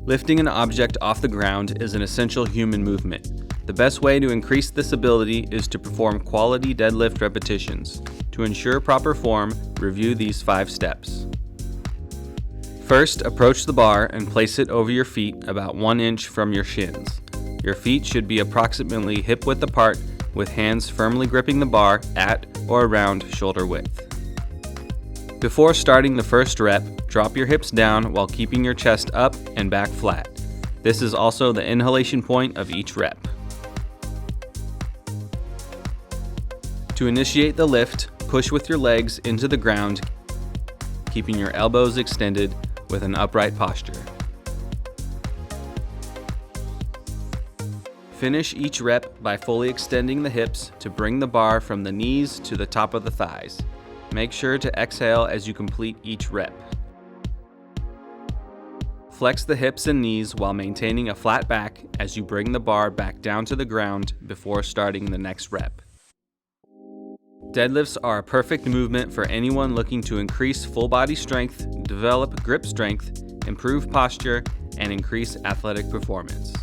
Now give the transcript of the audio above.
Lifting an object off the ground is an essential human movement. The best way to increase this ability is to perform quality deadlift repetitions. To ensure proper form, review these 5 steps. First, approach the bar and place it over your feet about 1 inch from your shins. Your feet should be approximately hip width apart, with hands firmly gripping the bar at or around shoulder width. Before starting the first rep, drop your hips down while keeping your chest up and back flat. This is also the inhalation point of each rep. To initiate the lift, push with your legs into the ground, keeping your elbows extended with an upright posture. Finish each rep by fully extending the hips to bring the bar from the knees to the top of the thighs. Make sure to exhale as you complete each rep. Flex the hips and knees while maintaining a flat back as you bring the bar back down to the ground before starting the next rep. Deadlifts are a perfect movement for anyone looking to increase full body strength, develop grip strength, improve posture, and increase athletic performance.